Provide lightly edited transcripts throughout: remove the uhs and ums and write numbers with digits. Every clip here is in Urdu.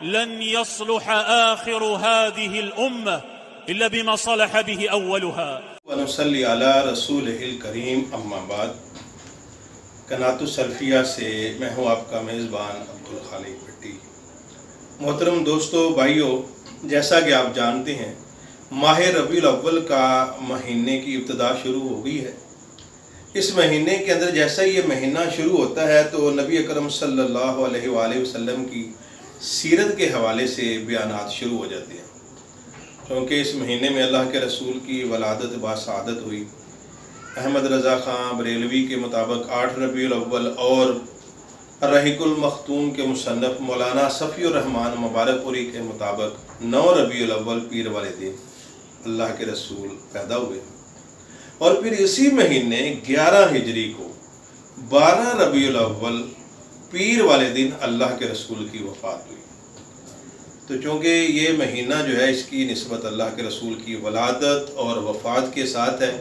لن يصلح آخر هذه الأمة إلا بما صلح به أولها. ونصلي على رسوله الكريم. اما بعد. قناة السلفیہ سے میں ہوں آپ کا میزبان عبدالخالق بھٹی. محترم دوستو بھائیو، جیسا کہ آپ جانتے ہیں ماہ ربیع الاول کا مہینے کی ابتدا شروع ہو گئی ہے. اس مہینے کے اندر جیسا یہ مہینہ شروع ہوتا ہے تو نبی اکرم صلی اللہ علیہ وآلہ وسلم کی سیرت کے حوالے سے بیانات شروع ہو جاتے ہیں، کیونکہ اس مہینے میں اللہ کے رسول کی ولادت باسعادت ہوئی. احمد رضا خان بریلوی کے مطابق 8 ربیع الاول اور رحیق المختوم کے مصنف مولانا صفی الرحمن مبارک پوری کے مطابق 9 ربیع الاول پیر والے دن اللہ کے رسول پیدا ہوئے، اور پھر اسی مہینے 11 ہجری کو 12 ربیع الاول پیر والے دن اللہ کے رسول کی وفات ہوئی. تو چونکہ یہ مہینہ جو ہے اس کی نسبت اللہ کے رسول کی ولادت اور وفات کے ساتھ ہے،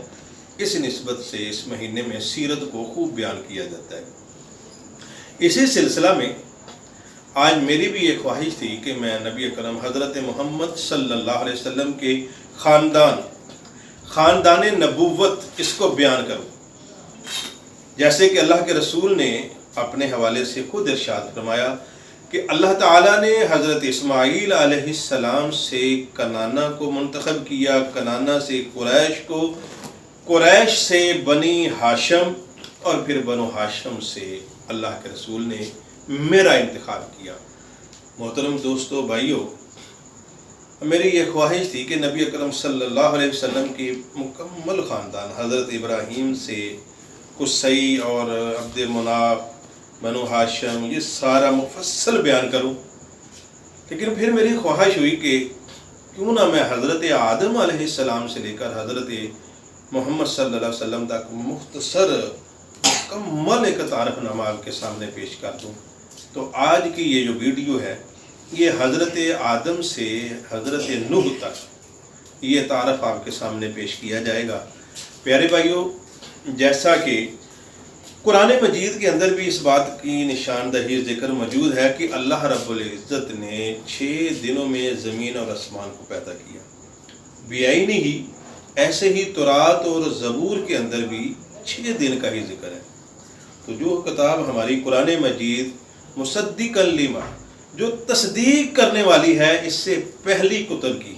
اس نسبت سے اس مہینے میں سیرت کو خوب بیان کیا جاتا ہے. اسی سلسلہ میں آج میری بھی ایک خواہش تھی کہ میں نبی اکرم حضرت محمد صلی اللہ علیہ وسلم کے خاندان نبوت اس کو بیان کروں. جیسے کہ اللہ کے رسول نے اپنے حوالے سے خود ارشاد فرمایا کہ اللہ تعالیٰ نے حضرت اسماعیل علیہ السلام سے کنانہ کو منتخب کیا، کنانہ سے قریش کو، قریش سے بنی ہاشم، اور پھر بنو ہاشم سے اللہ کے رسول نے میرا انتخاب کیا. محترم دوستو بھائیو، میری یہ خواہش تھی کہ نبی اکرم صلی اللہ علیہ وسلم کی مکمل خاندان حضرت ابراہیم سے قصی اور عبد مناف، بنو ہاشم، یہ سارا مفصل بیان کروں. لیکن پھر میری خواہش ہوئی کہ کیوں نہ میں حضرت آدم علیہ السلام سے لے کر حضرت محمد صلی اللہ علیہ وسلم تک مختصر مکمل ایک تعارف نامہ آپ کے سامنے پیش کر دوں. تو آج کی یہ جو ویڈیو ہے یہ حضرت آدم سے حضرت نوح تک یہ تعارف آپ کے سامنے پیش کیا جائے گا. پیارے بھائیو، جیسا کہ قرآن مجید کے اندر بھی اس بات کی نشاندہی ذکر موجود ہے کہ اللہ رب العزت نے 6 دنوں میں زمین اور آسمان کو پیدا کیا. بیائنی ہی ایسے ہی تورات اور زبور کے اندر بھی 6 دن کا ہی ذکر ہے. تو جو کتاب ہماری قرآن مجید مصدقا لما، جو تصدیق کرنے والی ہے اس سے پہلی کتب کی،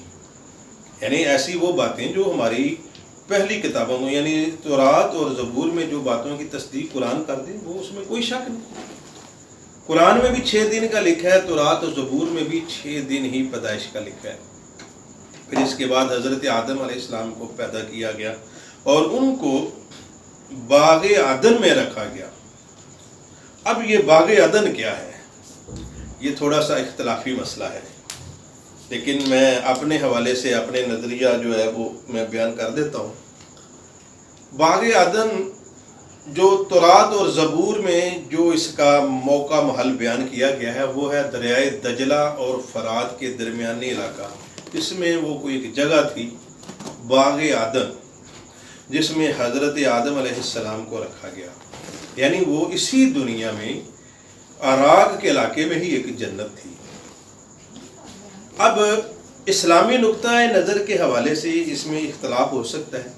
یعنی ایسی وہ باتیں جو ہماری پہلی کتابوں میں یعنی تورات اور زبور میں جو باتوں کی تصدیق قرآن کر دیں وہ اس میں کوئی شک نہیں. قرآن میں بھی 6 دن کا لکھا ہے، تورات اور زبور میں بھی 6 دن ہی پیدائش کا لکھا ہے. پھر اس کے بعد حضرت آدم علیہ السلام کو پیدا کیا گیا اور ان کو باغ عدن میں رکھا گیا. اب یہ باغ عدن کیا ہے؟ یہ تھوڑا سا اختلافی مسئلہ ہے، لیکن میں اپنے حوالے سے اپنے نظریہ جو ہے وہ میں بیان کر دیتا ہوں. باغ عدن جو تورات اور زبور میں جو اس کا موقع محل بیان کیا گیا ہے وہ ہے دریائے دجلہ اور فرات کے درمیانی علاقہ. اس میں وہ کوئی ایک جگہ تھی باغ عدن جس میں حضرت آدم علیہ السلام کو رکھا گیا. یعنی وہ اسی دنیا میں عراق کے علاقے میں ہی ایک جنت تھی. اب اسلامی نقطہ نظر کے حوالے سے اس میں اختلاف ہو سکتا ہے.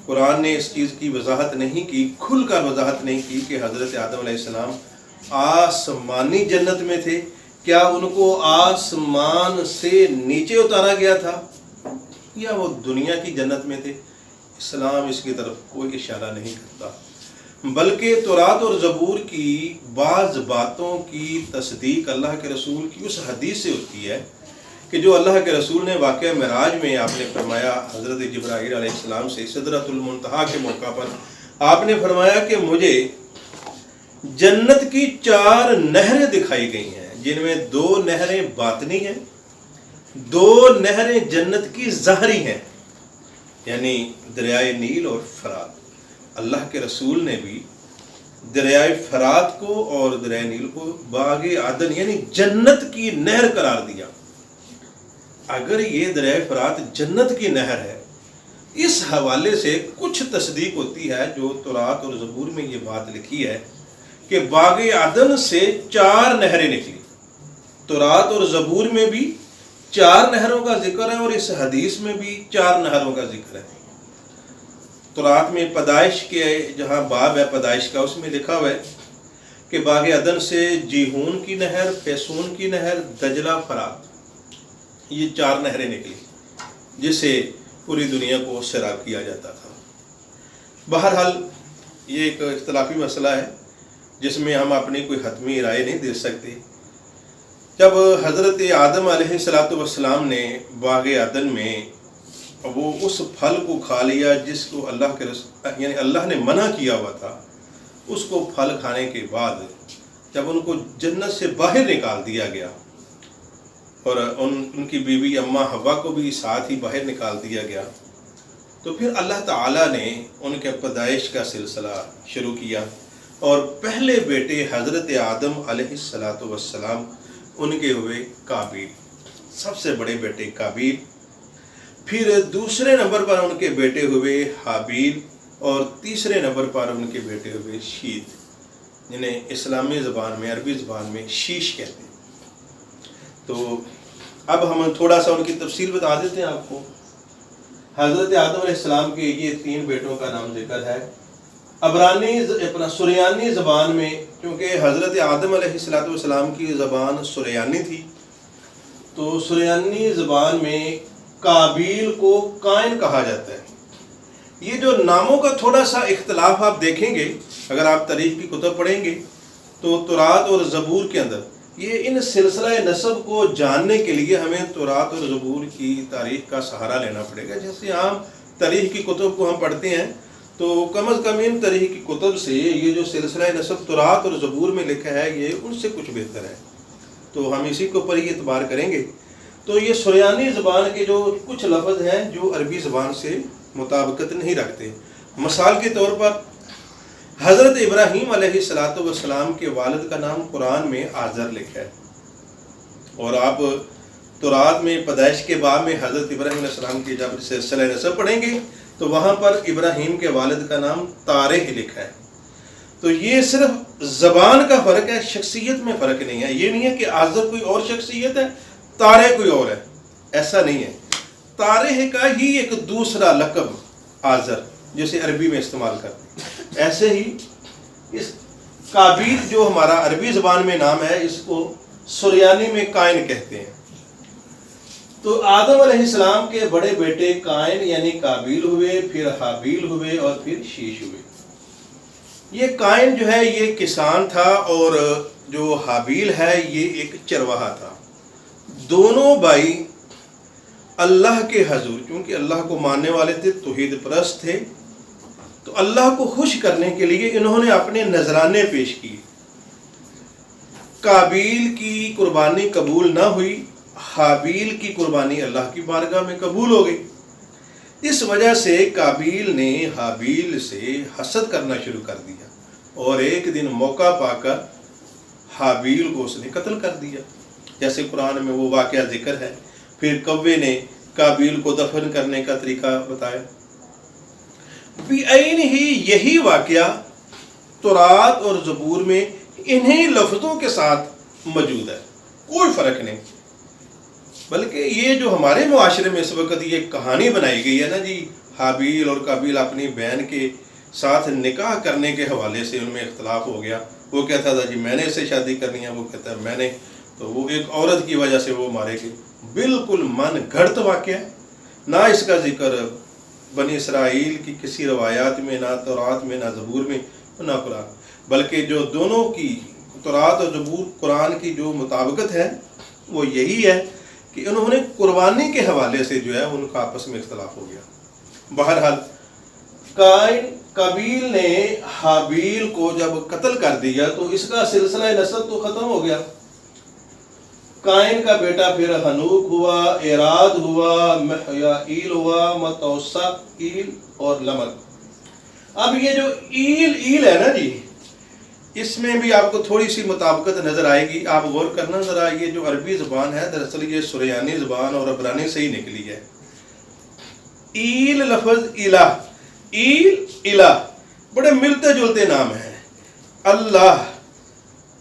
قرآن نے اس چیز کی وضاحت نہیں کی، کھل کر وضاحت نہیں کی کہ حضرت آدم علیہ السلام آسمانی جنت میں تھے، کیا ان کو آسمان سے نیچے اتارا گیا تھا، یا وہ دنیا کی جنت میں تھے. اسلام اس کی طرف کوئی اشارہ نہیں کرتا، بلکہ تورات اور زبور کی بعض باتوں کی تصدیق اللہ کے رسول کی اس حدیث سے ہوتی ہے کہ جو اللہ کے رسول نے واقعہ معراج میں آپ نے فرمایا حضرت جبرائیل علیہ السلام سے سدرۃ المنتہا کے موقع پر آپ نے فرمایا کہ مجھے جنت کی 4 نہریں دکھائی گئی ہیں، جن میں 2 نہریں باطنی ہیں، 2 نہریں جنت کی ظاہری ہیں، یعنی دریائے نیل اور فرات. اللہ کے رسول نے بھی دریائے فرات کو اور دریائے نیل کو باغ عدن یعنی جنت کی نہر قرار دیا. اگر یہ دریائے فرات جنت کی نہر ہے، اس حوالے سے کچھ تصدیق ہوتی ہے جو تورات اور زبور میں یہ بات لکھی ہے کہ باغ عدن سے 4 نہریں نکلی. تورات اور زبور میں بھی 4 نہروں کا ذکر ہے اور اس حدیث میں بھی 4 نہروں کا ذکر ہے۔ تورات میں پیدائش کے جہاں باب ہے پیدائش کا، اس میں لکھا ہوا ہے کہ باغ عدن سے جیہون کی نہر، پیسون کی نہر، دجلہ، فرات، یہ 4 نہریں نکلی جس سے پوری دنیا کو سیراب کیا جاتا تھا۔ بہرحال یہ ایک اختلافی مسئلہ ہے جس میں ہم اپنی کوئی حتمی رائے نہیں دے سکتے۔ جب حضرت آدم علیہ السلام نے باغ عدن میں وہ اس پھل کو کھا لیا جس کو یعنی اللہ نے منع کیا ہوا تھا، اس کو پھل کھانے کے بعد جب ان کو جنت سے باہر نکال دیا گیا اور ان کی بیوی اماں حوا کو بھی ساتھ ہی باہر نکال دیا گیا، تو پھر اللہ تعالیٰ نے ان کے پیدائش کا سلسلہ شروع کیا اور پہلے بیٹے حضرت آدم علیہ السلام ان کے ہوئے قابیل، سب سے بڑے بیٹے قابیل، پھر دوسرے نمبر پر ان کے بیٹے ہوئے حابیل اور تیسرے نمبر پر ان کے بیٹے ہوئے شیت، جنہیں اسلامی زبان میں، عربی زبان میں شیش کہتے ہیں۔ تو اب ہم تھوڑا سا ان کی تفصیل بتا دیتے ہیں آپ کو۔ حضرت آدم علیہ السلام کے یہ 3 بیٹوں کا نام ذکر ہے۔ سریانی زبان میں، کیونکہ حضرت آدم علیہ السلام کی زبان سریانی تھی، تو سریانی زبان میں قابیل کو قائن کہا جاتا ہے۔ یہ جو ناموں کا تھوڑا سا اختلاف آپ دیکھیں گے اگر آپ تاریخ کی کتب پڑھیں گے تو تورات اور زبور کے اندر یہ ان سلسلہ نسب کو جاننے کے لیے ہمیں تورات اور زبور کی تاریخ کا سہارا لینا پڑے گا۔ جیسے عام تاریخ کی کتب کو ہم پڑھتے ہیں تو کم از کم ان تاریخ کی کتب سے یہ جو سلسلہ نسب تورات اور زبور میں لکھا ہے یہ ان سے کچھ بہتر ہے، تو ہم اسی کے اوپر ہی اعتبار کریں گے۔ تو یہ سریانی زبان کے جو کچھ لفظ ہیں جو عربی زبان سے مطابقت نہیں رکھتے۔ مثال کے طور پر حضرت ابراہیم علیہ السلام کے والد کا نام قرآن میں آزر لکھا ہے، اور آپ تورات میں پیدائش کے باب میں حضرت ابراہیم علیہ السلام کی جب سلسلہ نسب پڑھیں گے تو وہاں پر ابراہیم کے والد کا نام تارح لکھا ہے۔ تو یہ صرف زبان کا فرق ہے، شخصیت میں فرق نہیں ہے۔ یہ نہیں ہے کہ آزر کوئی اور شخصیت ہے، تارح کوئی اور ہے، ایسا نہیں ہے۔ تارح کا ہی ایک دوسرا لقب آزر جسے عربی میں استعمال کرتے ہیں، ایسے ہی اس قابیل جو ہمارا عربی زبان میں نام ہے اس کو سریانی میں قائن کہتے ہیں۔ تو آدم علیہ السلام کے بڑے بیٹے قائن یعنی قابیل ہوئے، پھر حابیل ہوئے اور پھر شیش ہوئے۔ یہ قائن جو ہے یہ کسان تھا اور جو حابیل ہے یہ ایک چرواہا تھا۔ دونوں بھائی اللہ کے حضور، کیونکہ اللہ کو ماننے والے تھے، توحید پرست تھے، تو اللہ کو خوش کرنے کے لیے انہوں نے اپنے نذرانے پیش کیے۔ قابیل کی قربانی قبول نہ ہوئی، حابیل کی قربانی اللہ کی بارگاہ میں قبول ہو گئی۔ اس وجہ سے قابیل نے حابیل سے حسد کرنا شروع کر دیا اور ایک دن موقع پا کر حابیل کو اس نے قتل کر دیا، جیسے قرآن میں وہ واقعہ ذکر ہے۔ پھر کوے نے قابیل کو دفن کرنے کا طریقہ بتایا۔ بعین ہی یہی واقعہ تورات اور زبور میں انہی لفظوں کے ساتھ موجود ہے، کوئی فرق نہیں۔ بلکہ یہ جو ہمارے معاشرے میں اس وقت یہ کہانی بنائی گئی ہے نا جی، حابیل اور قابیل اپنی بہن کے ساتھ نکاح کرنے کے حوالے سے ان میں اختلاف ہو گیا۔ وہ کہتا تھا جی میں نے اس سے شادی کرنی ہے، وہ کہتا ہے میں نے، تو وہ ایک عورت کی وجہ سے وہ مارے گئے۔ بالکل من گھڑت واقعہ، نہ اس کا ذکر بنی اسرائیل کی کسی روایات میں، نہ تورات میں، نہ زبور میں، نہ قرآن، بلکہ جو دونوں کی تورات اور زبور قرآن کی جو مطابقت ہے وہ یہی ہے کہ انہوں نے قربانی کے حوالے سے جو ہے ان کا آپس میں اختلاف ہو گیا۔ بہرحال قابیل نے حابیل کو جب قتل کر دیا تو اس کا سلسلہ نسب تو ختم ہو گیا۔ قائن کا بیٹا پھر ہنوک ہوا، اراد ہوا، محیائیل ہوا، متوسع ایل اور لمک۔ اب یہ جو ایل ہے نا جی، اس میں بھی آپ کو تھوڑی سی مطابقت نظر آئے گی۔ آپ غور کرنا ذرا، یہ جو عربی زبان ہے دراصل یہ سریانی زبان اور عبرانی سے ہی نکلی ہے۔ ایل لفظ الہ، ایل الہ بڑے ملتے جلتے نام ہیں۔ اللہ،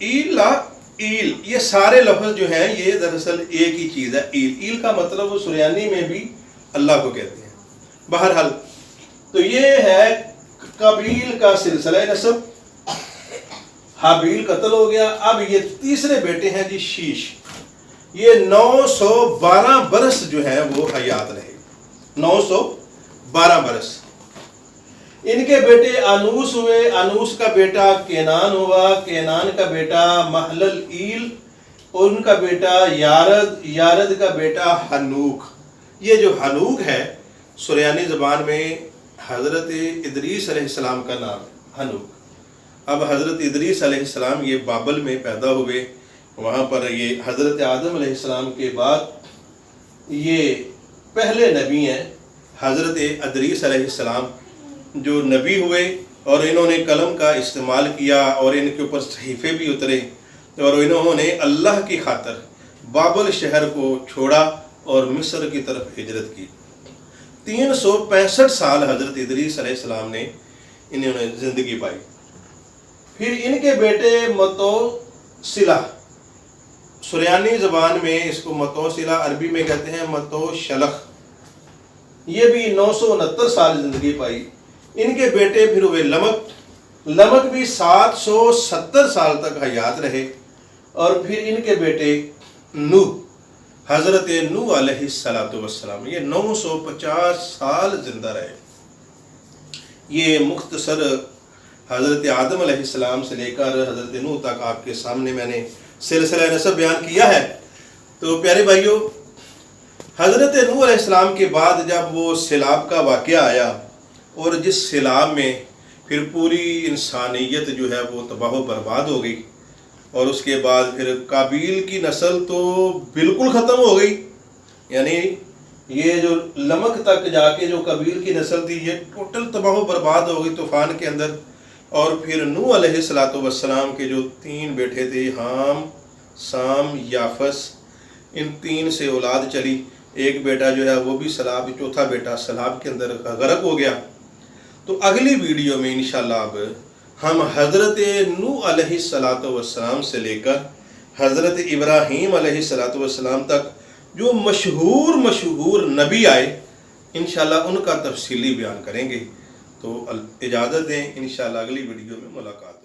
الہ ایل، یہ سارے لفظ جو ہیں یہ دراصل ایک ہی چیز ہے. ایل کا مطلب وہ سریانی میں بھی اللہ کو کہتے ہیں. بہرحال تو یہ ہے قابیل کا سلسلہ نسب. حابیل قتل ہو گیا. اب یہ تیسرے بیٹے ہیں جی شیش. یہ 912 برس جو ہے وہ حیات رہے. 912 برس. ان کے بیٹے انوس ہوئے. انوس کا بیٹا کینان ہوا. کینان کا بیٹا محلل ایل. ان کا بیٹا یارد. یارد کا بیٹا ہنوک. یہ جو ہنوک ہے سریانی زبان میں حضرت ادریس علیہ السلام کا نام ہے ہنوک. اب حضرت ادریس علیہ السلام یہ بابل میں پیدا ہوئے. وہاں پر یہ حضرت آدم علیہ السلام کے بعد یہ پہلے نبی ہیں. حضرت ادریس علیہ السلام جو نبی ہوئے اور انہوں نے قلم کا استعمال کیا اور ان کے اوپر صحیفے بھی اترے اور انہوں نے اللہ کی خاطر بابل شہر کو چھوڑا اور مصر کی طرف ہجرت کی. 365 سال حضرت ادریس علیہ السلام نے انہوں نے زندگی پائی. پھر ان کے بیٹے متوسلہ. سریانی زبان میں اس کو متوسلہ، عربی میں کہتے ہیں متوشلخ. یہ بھی 969 سال زندگی پائی. ان کے بیٹے پھر ہوئے لمک. لمک بھی 770 سال تک حیات رہے. اور پھر ان کے بیٹے نوح. حضرت نوح علیہ السلام یہ 950 سال زندہ رہے. یہ مختصر حضرت آدم علیہ السلام سے لے کر حضرت نوح تک آپ کے سامنے میں نے سلسلہ نسب بیان کیا ہے. تو پیارے بھائیوں، حضرت نوح علیہ السلام کے بعد جب وہ سیلاب کا واقعہ آیا اور جس سیلاب میں پھر پوری انسانیت جو ہے وہ تباہ و برباد ہو گئی، اور اس کے بعد پھر قابیل کی نسل تو بالکل ختم ہو گئی. یعنی یہ جو لمک تک جا کے جو قابیل کی نسل تھی یہ ٹوٹل تباہ و برباد ہو گئی طوفان کے اندر. اور پھر نوح علیہ السلام کے جو 3 بیٹے تھے، حام، سام، یافس، ان 3 سے اولاد چلی. ایک بیٹا جو ہے وہ بھی سیلاب، چوتھا بیٹا سیلاب کے اندر غرق ہو گیا. تو اگلی ویڈیو میں انشاءاللہ اب ہم حضرت نوح علیہ السلام سے لے کر حضرت ابراہیم علیہ السلام تک جو مشہور نبی آئے انشاءاللہ ان کا تفصیلی بیان کریں گے. تو اجازت دیں، انشاءاللہ اگلی ویڈیو میں ملاقات.